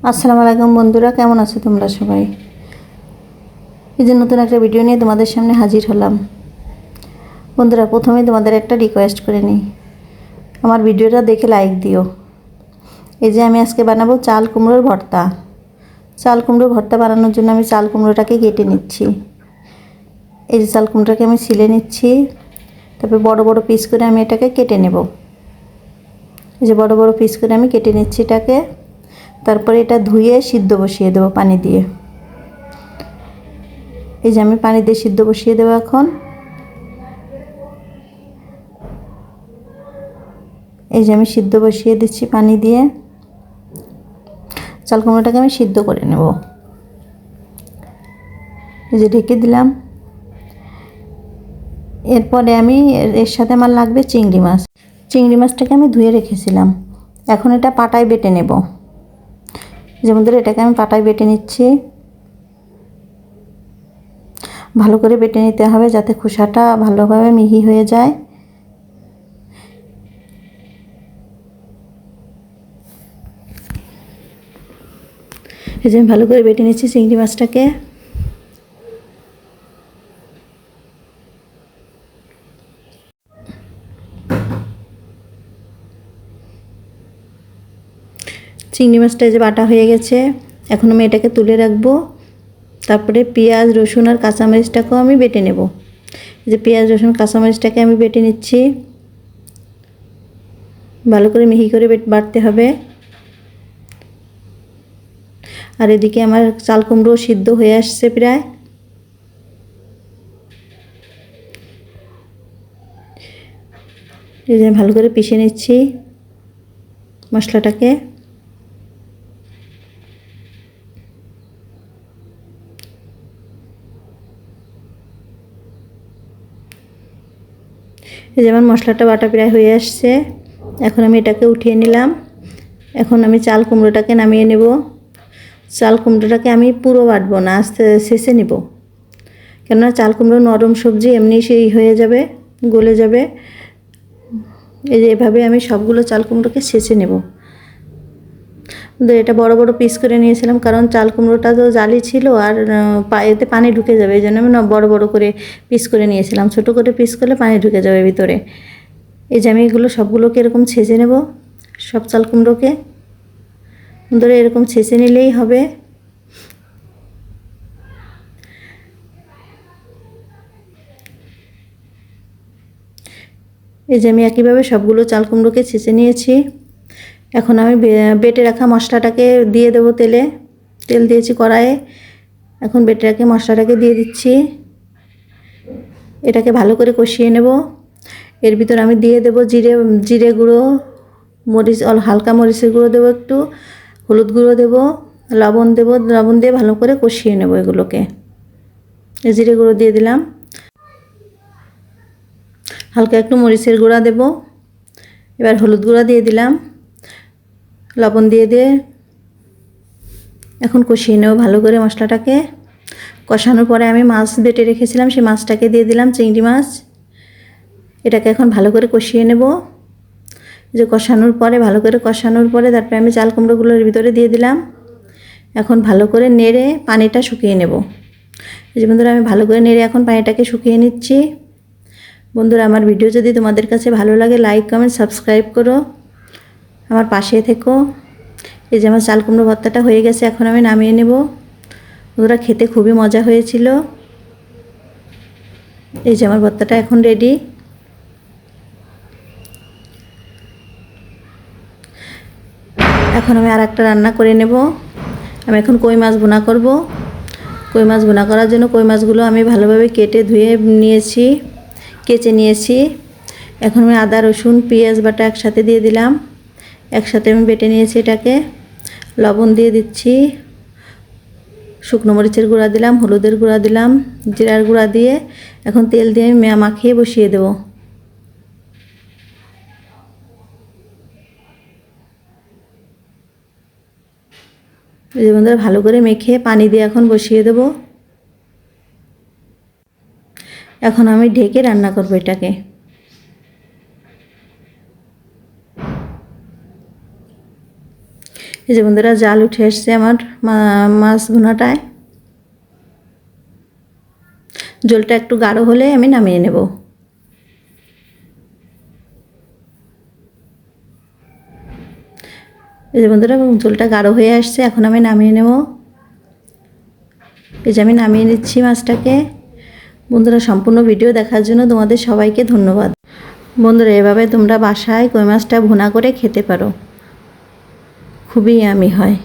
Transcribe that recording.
আসসালামু আলাইকুম বন্ধুরা, কেমন আছো তোমরা সবাই? এই যে নতুন একটা ভিডিও নিয়ে তোমাদের সামনে হাজির হলাম। বন্ধুরা, প্রথমেই তোমাদের একটা রিকোয়েস্ট করে নিই, আমার ভিডিওটা দেখে লাইক দিও। এই যে আমি আজকে বানাবো চাল কুমড়োর ভর্তা। চাল কুমড়োর ভর্তা বানানোর জন্য আমি চাল কুমড়োটাকে কেটে নিচ্ছি। এই যে চাল কুমড়োটাকে আমি ছিলে নিচ্ছি, তারপর বড় বড় পিস করে আমি এটাকে কেটে নেব। এই যে বড় বড় পিস করে আমি কেটে নিচ্ছি এটাকে। তারপরে এটা ধুয়ে সিদ্ধ বসিয়ে দেবো পানি দিয়ে। এই যে আমি পানি দিয়ে সিদ্ধ বসিয়ে দেবো এখন। এই যে আমি সিদ্ধ বসিয়ে দিচ্ছি পানি দিয়ে। চাল কুমড়োটাকে আমি সিদ্ধ করে নেব। এই যে ঢেকে দিলাম। এরপরে আমি এর সাথে আমার লাগবে চিংড়ি মাছ। চিংড়ি মাছটাকে আমি ধুয়ে রেখেছিলাম, এখন এটা পাটায় বেটে নেব। যেমন ধরে এটাকে আমি পাটায় বেটে নিচ্ছি। ভালো করে বেটে নিতে হবে যাতে খোসাটা ভালোভাবে মিহি হয়ে যায়। এই যে আমি ভালো করে বেটে নিচ্ছি চিংড়ি মাছটাকে। চিংড়ি মাছটা যে বাটা হয়ে গেছে, এখন আমি এটাকে তুলে রাখবো। তারপরে পেঁয়াজ, রসুন আর কাঁচামরিচটাকেও আমি বেটে নেব। যে পেঁয়াজ, রসুন, কাঁচামরিচটাকে আমি বেটে নিচ্ছি। ভালো করে মিহি করে বাটতে হবে। আর এদিকে আমার চাল কুমড়ো সিদ্ধ হয়ে আসছে প্রায়। এই যে ভালো করে পিষে নিচ্ছি মশলাটাকে। এই যেমন মশলাটা বাটা প্রায় হয়ে আসছে, এখন আমি এটাকে উঠিয়ে নিলাম। এখন আমি চাল কুমড়োটাকে নামিয়ে নেব। চাল কুমড়োটাকে আমি পুরো বাটবো না, আস্তে শেষে নেব, কেননা চাল কুমড়ো নরম সবজি, এমনি সেই হয়ে যাবে, গলে যাবে। এই যে এভাবে আমি সবগুলো চাল কুমড়োকে ছেঁচে নেব। এটা বড় বড় পিস করে নিয়েছিলাম, কারণ চাল কুমড়োটা তো জালি ছিল আর এতে পানি ঢুকে যাবে, এই জন্য আমি বড় বড় করে পিস করে নিয়েছিলাম। ছোট করে পিস করলে পানি ঢুকে যাবে ভিতরে। এই যে আমি এগুলো সবগুলোকে এরকম ছেঁচে নেব, সব চাল কুমড়োকে ধরে এরকম ছেঁচে নিলেই হবে। এই যে আমি একইভাবে সবগুলো চাল কুমড়োকে ছেঁচে নিয়েছি। এখন আমি বেটে রাখা মশলাটাকে দিয়ে দেবো তেলে। তেল দিয়েছি কড়াইয়ে, এখন বেটে রাখা মশলাটাকে দিয়ে দিচ্ছি। এটাকে ভালো করে কষিয়ে নেব। এর ভিতর আমি দিয়ে দেব জিরে গুঁড়ো, মরিচ, হালকা মরিচের গুঁড়ো দেবো, একটু হলুদ গুঁড়ো দেবো, লবণ দেবো। লবণ দিয়ে ভালো করে কষিয়ে নেব এগুলোকে। জিরে গুঁড়ো দিয়ে দিলাম, হালকা একটু মরিচের গুঁড়া দেব। এবার হলুদ গুঁড়া দিয়ে দিলাম, লবণ দিয়ে এখন কষিয়ে নেব ভালো করে মশলাটাকে। কষানোর পরে আমি মাছ বেটে রেখেছিলাম, সেই মাছটাকে দিয়ে দিলাম, চিংড়ি মাছ। এটাকে এখন ভালো করে কষিয়ে নেব। যে কষানোর পরে, ভালো করে কষানোর পরে তারপরে আমি চাল কুমড়োগুলোর ভিতরে দিয়ে দিলাম। এখন ভালো করে নেড়ে পানিটা শুকিয়ে নেব। এই যে বন্ধুরা, আমি ভালো করে নেড়ে এখন পানিটাকে শুকিয়ে নিচ্ছি। বন্ধুরা, আমার ভিডিও যদি তোমাদের কাছে ভালো লাগে, লাইক, কমেন্ট, সাবস্ক্রাইব করো, আমার পাশে থেকো। এই যে আমার চাল কুমড়ো ভর্তাটা হয়ে গেছে, এখন আমি নামিয়ে নেব। বন্ধুরা, খেতে খুবই মজা হয়েছিল। এই যে আমার ভর্তাটা এখন রেডি। এখন আমি আর একটা রান্না করে নেব। আমি এখন কই মাছ ভুনা করব। কই মাছ ভুনা করার জন্য কই মাছগুলো আমি ভালোভাবে কেটে ধুয়ে নিয়েছি, কেচে নিয়েছি। এখন আমি আদা, রসুন, পেঁয়াজ বাটা একসাথে দিয়ে দিলাম। একসাথে আমি বেটে নিয়েছি এটাকে। লবণ দিয়ে দিচ্ছি, শুকনো মরিচের গুঁড়া দিলাম, হলুদের গুঁড়া দিলাম, জিরার গুঁড়া দিয়ে এখন তেল দিয়ে আমি মাখিয়ে বসিয়ে দেব। এই যে বন্ধুরা, ভালো করে মেখে পানি দিয়ে এখন বসিয়ে দেব। এখন আমি ঢেকে রান্না করব এটাকে। এই এই যে বন্ধুরা জাল উঠে এসছে আমার মাছ ভুনাটায়। ঝোলটা একটু গাঢ় হলে আমি নামিয়ে নেব। এই যে বন্ধুরা ঝোলটা গাঢ় হয়ে আসছে, এখন আমি নামিয়ে নেব। এই যে আমি নামিয়ে নিচ্ছি মাছটাকে। বন্ধুরা সম্পূর্ণ ভিডিও দেখার জন্য তোমাদের সবাইকে ধন্যবাদ। বন্ধুরা এভাবে তোমরা বাসায় কই মাছটা ভুনা করে খেতে পারো, খুবই ইয়ামি হয়।